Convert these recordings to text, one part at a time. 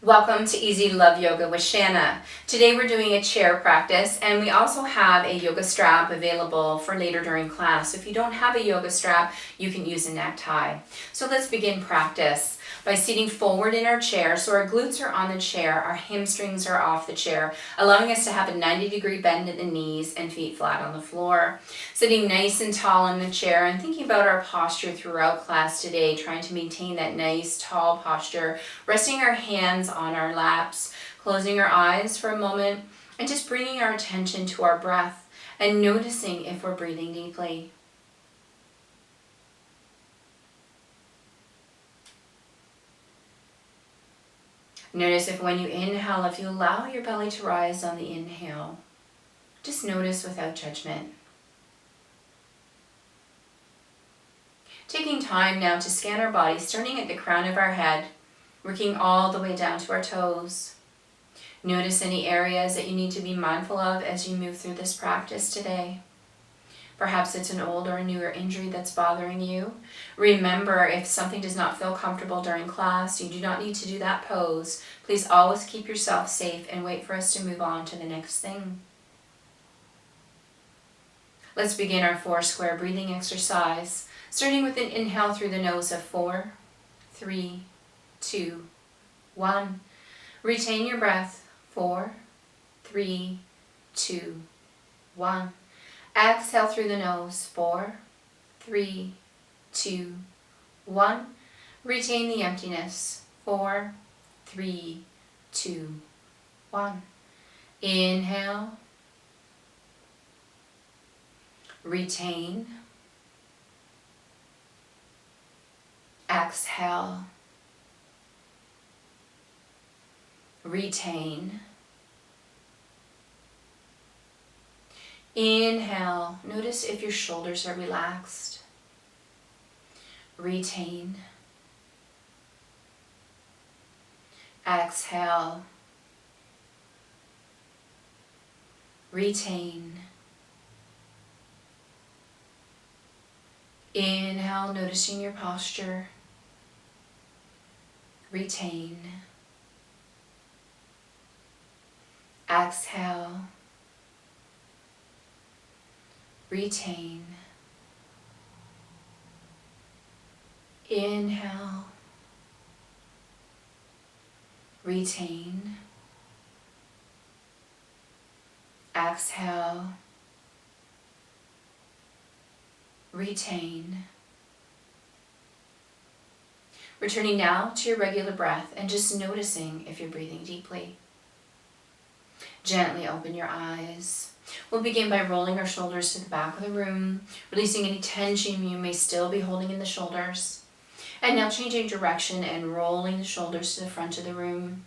Welcome to Easy to Love Yoga with Shanna. Today we're doing a chair practice, and we also have a yoga strap available for later during class. So if you don't have a yoga strap, you can use a necktie. So let's begin practice by seating forward in our chair. So our glutes are on the chair, our hamstrings are off the chair, allowing us to have a 90-degree bend at the knees and feet flat on the floor. Sitting nice and tall in the chair and thinking about our posture throughout class today, trying to maintain that nice tall posture, resting our hands on our laps, closing our eyes for a moment, and just bringing our attention to our breath and noticing if we're breathing deeply. Notice if when you inhale, if you allow your belly to rise on the inhale, just notice without judgment. Taking time now to scan our body, starting at the crown of our head, working all the way down to our toes. Notice any areas that you need to be mindful of as you move through this practice today. Perhaps it's an old or a newer injury that's bothering you. Remember, if something does not feel comfortable during class, you do not need to do that pose. Please always keep yourself safe and wait for us to move on to the next thing. Let's begin our 4 square breathing exercise, starting with an inhale through the nose of 4, 3, 2, 1. Retain your breath. 4, 3, 2, 1. Exhale through the nose. 4, 3, 2, 1. Retain the emptiness. 4, 3, 2, 1. Inhale. Retain. Exhale. Retain. Inhale. Notice if your shoulders are relaxed. Retain. Exhale. Retain. Inhale, noticing your posture. Retain. Exhale. Retain. Inhale. Retain. Exhale. Retain. Returning now to your regular breath and just noticing if you're breathing deeply. Gently open your eyes. We'll begin by rolling our shoulders to the back of the room, releasing any tension you may still be holding in the shoulders. And now changing direction and rolling the shoulders to the front of the room.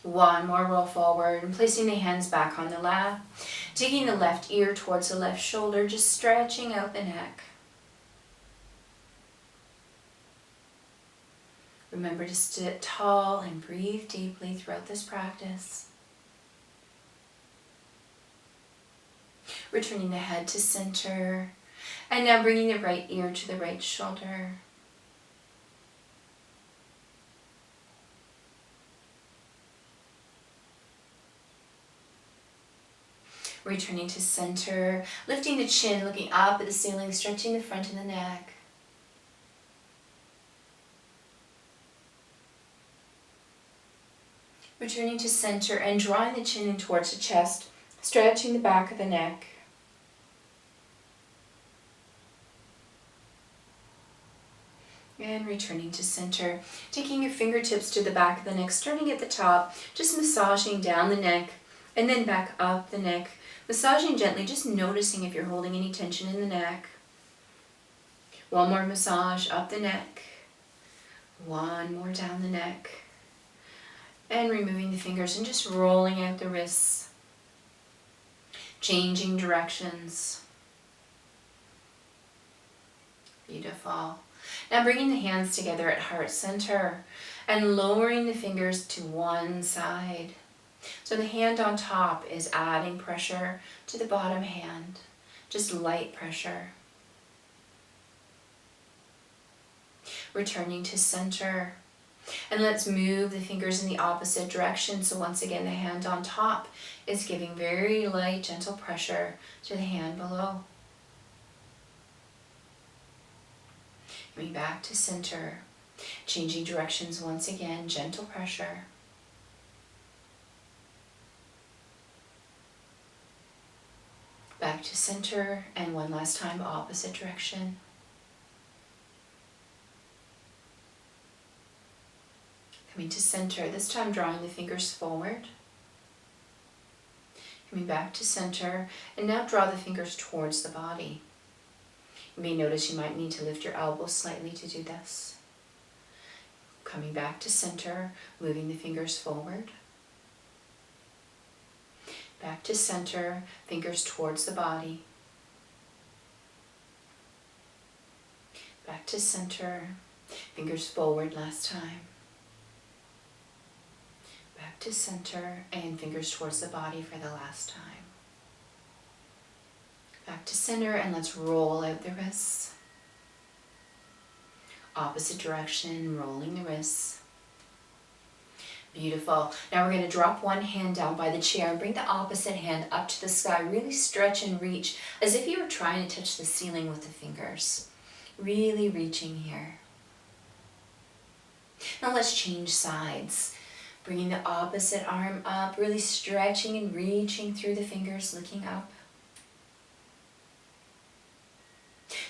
One more roll forward and placing the hands back on the lap. Taking the left ear towards the left shoulder, just stretching out the neck. Remember to sit tall and breathe deeply throughout this practice. Returning the head to center. And now bringing the right ear to the right shoulder. Returning to center, lifting the chin, looking up at the ceiling, stretching the front of the neck. Returning to center and drawing the chin in towards the chest, stretching the back of the neck. And returning to center, taking your fingertips to the back of the neck, starting at the top, just massaging down the neck and then back up the neck. Massaging gently, just noticing if you're holding any tension in the neck. One more massage up the neck. One more down the neck. And removing the fingers and just rolling out the wrists. Changing directions. Beautiful. Now bringing the hands together at heart center and lowering the fingers to one side. So the hand on top is adding pressure to the bottom hand, just light pressure. Returning to center. And let's move the fingers in the opposite direction. So once again, the hand on top is giving very light, gentle pressure to the hand below. Coming back to center, changing directions once again, gentle pressure. Back to center, and one last time, opposite direction. Coming to center, this time drawing the fingers forward. Coming back to center, and now draw the fingers towards the body. You may notice you might need to lift your elbows slightly to do this. Coming back to center, moving the fingers forward. Back to center, fingers towards the body. Back to center, fingers forward last time. Back to center, and fingers towards the body for the last time. Back to center, and let's roll out the wrists. Opposite direction, rolling the wrists. Beautiful. Now we're going to drop one hand down by the chair and bring the opposite hand up to the sky. Really stretch and reach as if you were trying to touch the ceiling with the fingers. Really reaching here. Now let's change sides. Bringing the opposite arm up, really stretching and reaching through the fingers, looking up.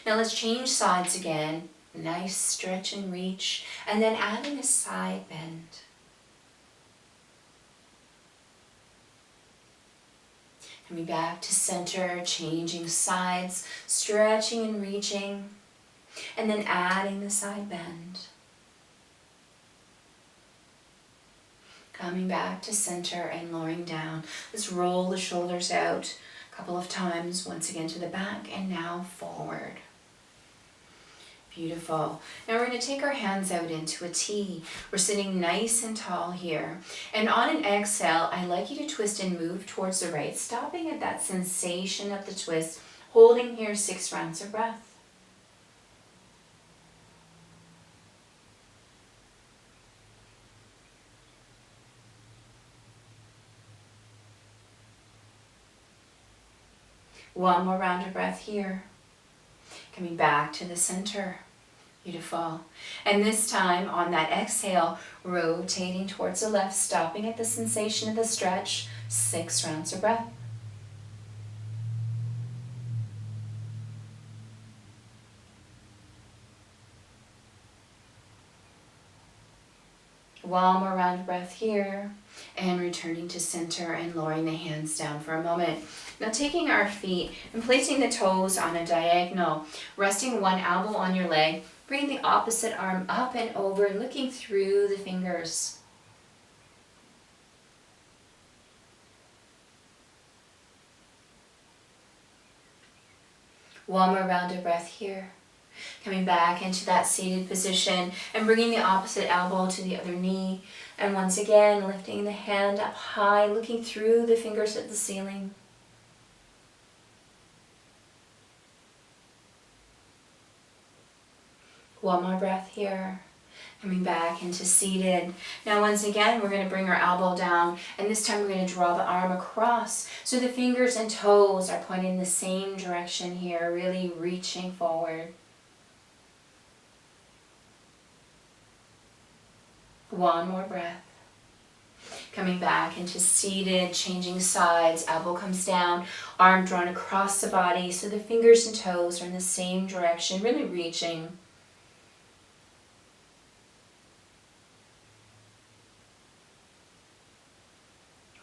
Now let's change sides again. Nice stretch and reach, and then adding a side bend. Coming back to center, changing sides, stretching and reaching, and then adding the side bend. Coming back to center and lowering down. Let's roll the shoulders out a couple of times, once again to the back, and now forward. Beautiful. Now we're going to take our hands out into a T. We're sitting nice and tall here. And on an exhale, I'd like you to twist and move towards the right, stopping at that sensation of the twist, holding here 6 rounds of breath. One more round of breath here. Coming back to the center. Beautiful. And this time on that exhale, rotating towards the left, stopping at the sensation of the stretch. 6 rounds of breath. One more round of breath here. And returning to center and lowering the hands down for a moment. Now taking our feet and placing the toes on a diagonal, resting one elbow on your leg, bringing the opposite arm up and over, looking through the fingers. One more round of breath here. Coming back into that seated position and bringing the opposite elbow to the other knee. And once again, lifting the hand up high, looking through the fingers at the ceiling. One more breath here. Coming back into seated. Now once again, we're going to bring our elbow down, and this time we're going to draw the arm across. So the fingers and toes are pointing in the same direction here, really reaching forward. One more breath. Coming back into seated, changing sides, elbow comes down, arm drawn across the body, so the fingers and toes are in the same direction, really reaching.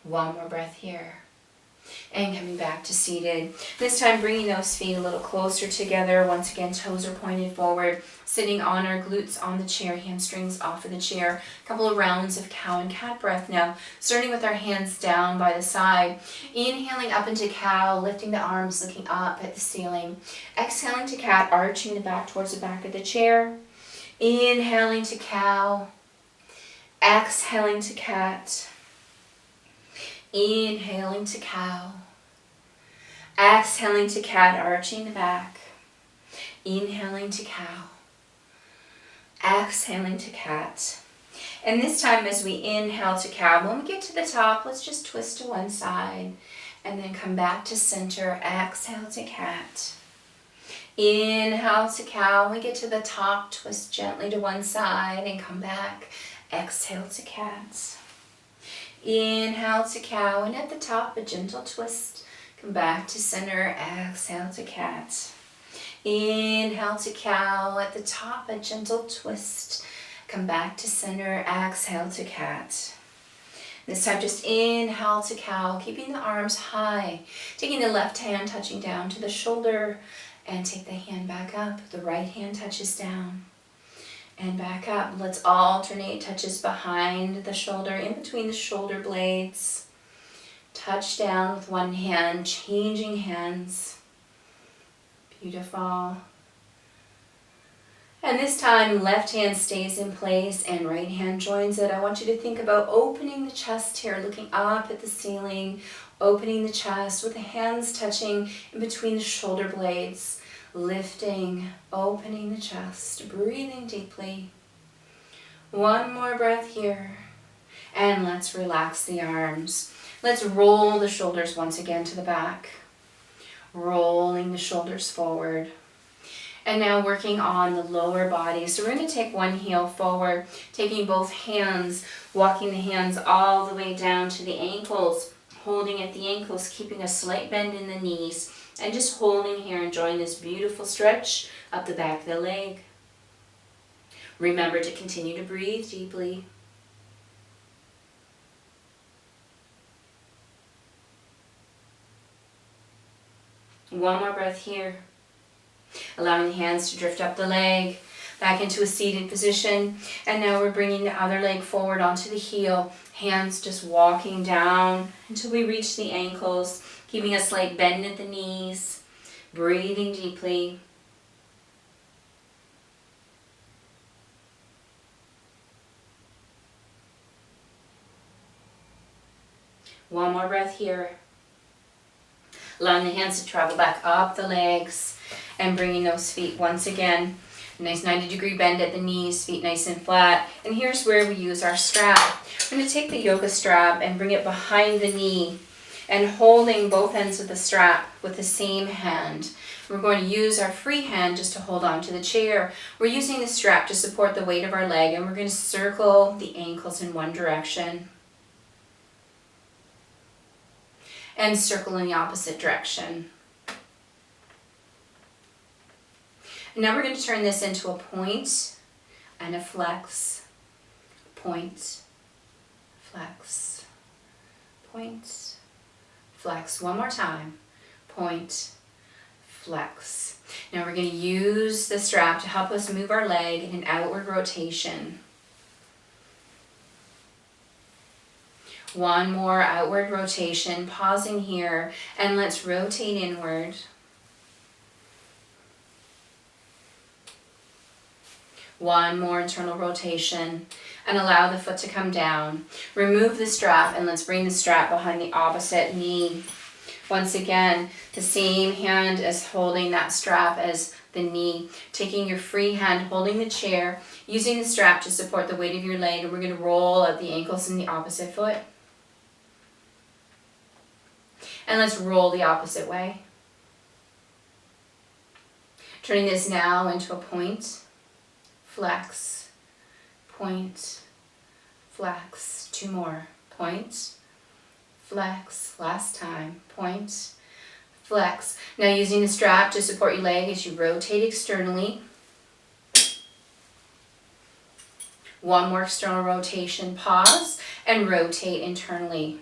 One more breath here. And coming back to seated. This time bringing those feet a little closer together. Once again, toes are pointed forward. Sitting on our glutes on the chair, hamstrings off of the chair. A couple of rounds of cow and cat breath now. Starting with our hands down by the side. Inhaling up into cow, lifting the arms, looking up at the ceiling. Exhaling to cat, arching the back towards the back of the chair. Inhaling to cow. Exhaling to cat. Inhaling to cow. Exhaling to cat, arching the back. Inhaling to cow. Exhaling to cat. And this time as we inhale to cow, when we get to the top, let's just twist to one side and then come back to center. Exhale to cat. Inhale to cow. When we get to the top, twist gently to one side and come back. Exhale to cat. Inhale to cow, and at the top, a gentle twist. Come back to center. Exhale to cat. Inhale to cow. At the top, a gentle twist. Come back to center. Exhale to cat. This time, just inhale to cow, keeping the arms high. Taking the left hand, touching down to the shoulder, and take the hand back up. The right hand touches down. And back up. Let's alternate touches behind the shoulder, in between the shoulder blades. Touch down with one hand, changing hands. Beautiful. And this time, left hand stays in place and right hand joins it. I want you to think about opening the chest here, looking up at the ceiling, opening the chest with the hands touching in between the shoulder blades. Lifting, opening the chest, breathing deeply. One more breath here. And let's relax the arms. Let's roll the shoulders once again to the back. Rolling the shoulders forward. And now working on the lower body. So we're going to take one heel forward, taking both hands, walking the hands all the way down to the ankles, holding at the ankles, keeping a slight bend in the knees. And just holding here, enjoying this beautiful stretch up the back of the leg. Remember to continue to breathe deeply. One more breath here. Allowing the hands to drift up the leg, back into a seated position. And now we're bringing the other leg forward onto the heel. Hands just walking down until we reach the ankles. Keeping a slight bend at the knees, breathing deeply. One more breath here. Allowing the hands to travel back up the legs and bringing those feet once again. A nice 90-degree bend at the knees, feet nice and flat. And here's where we use our strap. We're going to take the yoga strap and bring it behind the knee. And holding both ends of the strap with the same hand. We're going to use our free hand just to hold on to the chair. We're using the strap to support the weight of our leg, and we're going to circle the ankles in one direction. And circle in the opposite direction. And now we're going to turn this into a point and a flex. Point, flex, point, flex. One more time. Point, flex. Now we're going to use the strap to help us move our leg in an outward rotation. One more outward rotation. Pausing here. And let's rotate inward. One more internal rotation. And allow the foot to come down. Remove the strap and let's bring the strap behind the opposite knee. Once again, the same hand is holding that strap as the knee. Taking your free hand, holding the chair, using the strap to support the weight of your leg, and we're going to roll out the ankles in the opposite foot. And let's roll the opposite way. Turning this now into a point, flex, point, flex. Two more. Point, flex. Last time. Point, flex. Now using the strap to support your leg as you rotate externally. One more external rotation. Pause and rotate internally.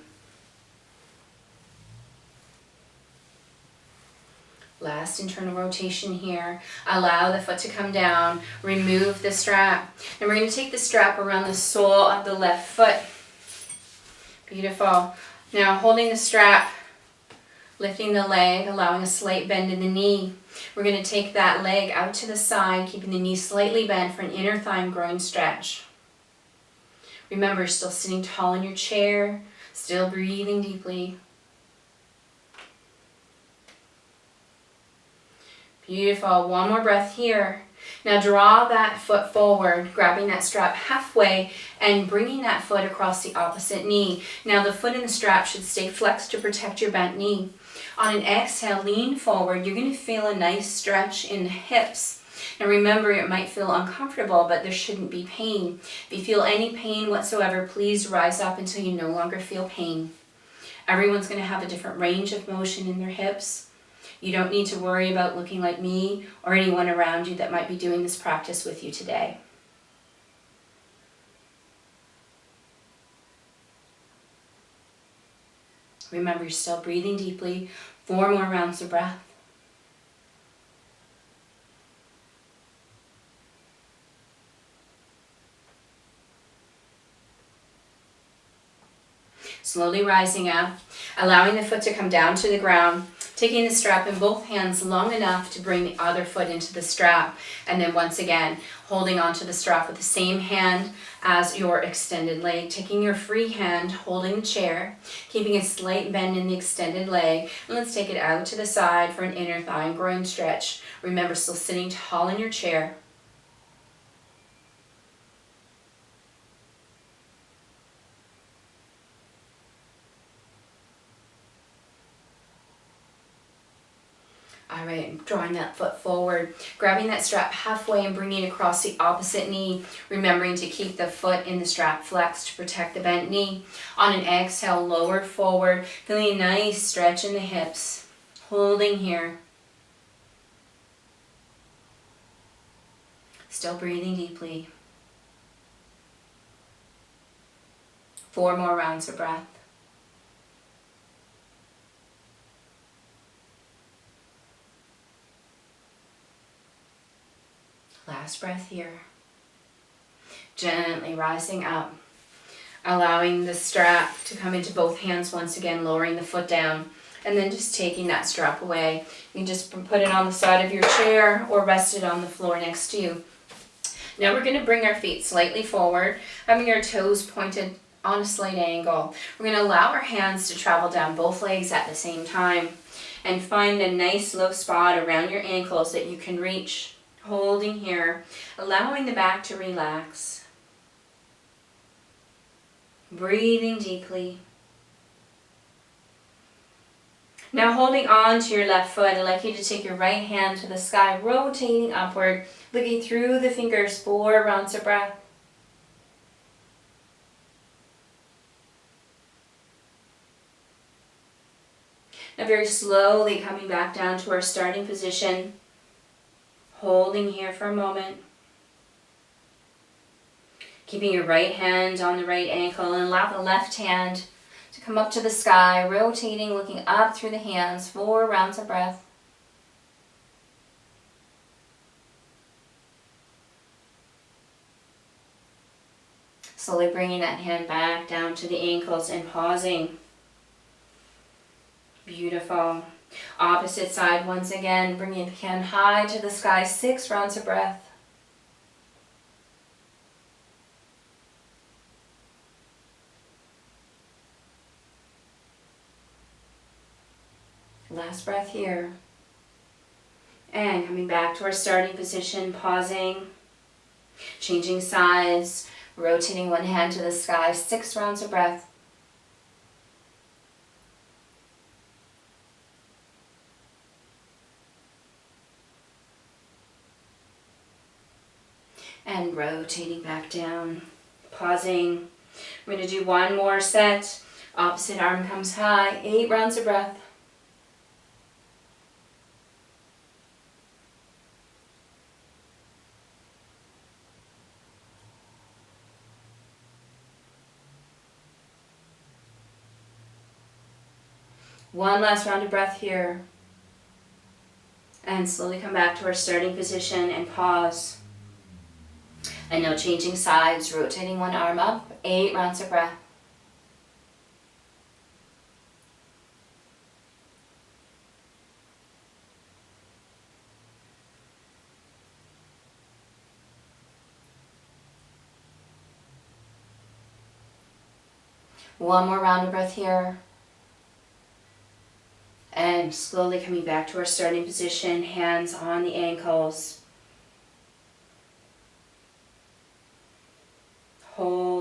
Last internal rotation here. Allow the foot to come down. Remove the strap. And we're going to take the strap around the sole of the left foot. Beautiful. Now holding the strap, lifting the leg, allowing a slight bend in the knee. We're going to take that leg out to the side, keeping the knee slightly bent for an inner thigh and groin stretch. Remember, still sitting tall in your chair, still breathing deeply. Beautiful. One more breath here. Now draw that foot forward, grabbing that strap halfway and bringing that foot across the opposite knee. Now the foot in the strap should stay flexed to protect your bent knee. On an exhale, lean forward. You're going to feel a nice stretch in the hips. Now remember, it might feel uncomfortable, but there shouldn't be pain. If you feel any pain whatsoever, please rise up until you no longer feel pain. Everyone's going to have a different range of motion in their hips. You don't need to worry about looking like me or anyone around you that might be doing this practice with you today. Remember, you're still breathing deeply. 4 more rounds of breath. Slowly rising up, allowing the foot to come down to the ground, taking the strap in both hands long enough to bring the other foot into the strap, and then once again, holding onto the strap with the same hand as your extended leg, taking your free hand, holding the chair, keeping a slight bend in the extended leg, and let's take it out to the side for an inner thigh and groin stretch. Remember, still sitting tall in your chair. All right, drawing that foot forward, grabbing that strap halfway and bringing it across the opposite knee, remembering to keep the foot in the strap flexed to protect the bent knee. On an exhale, lower forward, feeling a nice stretch in the hips, holding here. Still breathing deeply. 4 more rounds of breath. Last breath here. Gently rising up, allowing the strap to come into both hands once again, lowering the foot down, and then just taking that strap away. You can just put it on the side of your chair or rest it on the floor next to you. Now we're going to bring our feet slightly forward, having our toes pointed on a slight angle. We're going to allow our hands to travel down both legs at the same time and find a nice low spot around your ankles that you can reach. Holding here, allowing the back to relax. Breathing deeply. Now holding on to your left foot, I'd like you to take your right hand to the sky, rotating upward, looking through the fingers, 4 rounds of breath. Now very slowly coming back down to our starting position. Holding here for a moment. Keeping your right hand on the right ankle and allow the left hand to come up to the sky, rotating, looking up through the hands, 4 rounds of breath. Slowly bringing that hand back down to the ankles and pausing. Beautiful. Opposite side once again, bringing the hand high to the sky, 6 rounds of breath. Last breath here. And coming back to our starting position, pausing, changing sides, rotating one hand to the sky, 6 rounds of breath. And rotating back down, pausing. We're going to do 1 more set. Opposite arm comes high, 8 rounds of breath. One last round of breath here. And slowly come back to our starting position and pause. And now changing sides, rotating one arm up, 8 rounds of breath. One more round of breath here. And slowly coming back to our starting position, hands on the ankles.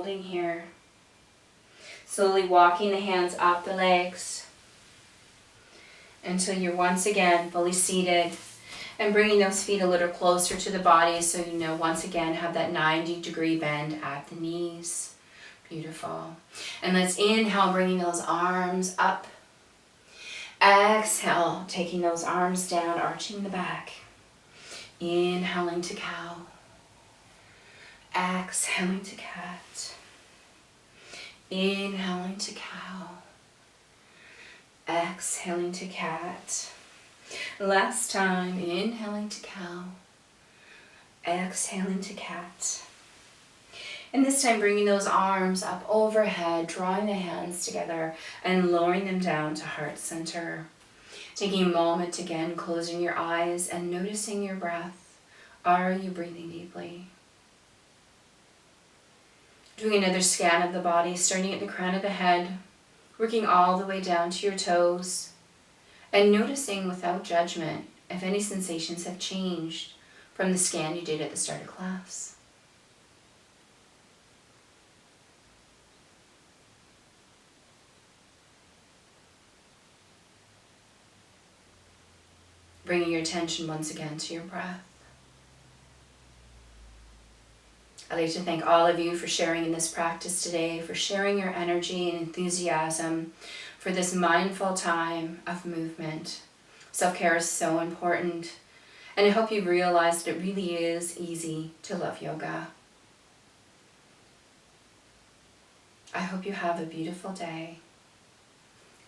holding here. Slowly walking the hands up the legs until you're once again fully seated, and bringing those feet a little closer to the body so you know once again have that 90-degree bend at the knees. Beautiful. And let's inhale, bringing those arms up. Exhale, taking those arms down, arching the back. Inhaling to cow. Exhaling to cat. Inhaling to cow. Exhaling to cat. Last time, inhaling to cow. Exhaling to cat. And this time bringing those arms up overhead, drawing the hands together and lowering them down to heart center. Taking a moment again, closing your eyes and noticing your breath. Are you breathing deeply? Doing another scan of the body, starting at the crown of the head, working all the way down to your toes, and noticing without judgment if any sensations have changed from the scan you did at the start of class. Bringing your attention once again to your breath. I'd like to thank all of you for sharing in this practice today, for sharing your energy and enthusiasm for this mindful time of movement. Self-care is so important, and I hope you realize that it really is easy to love yoga. I hope you have a beautiful day.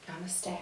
Namaste.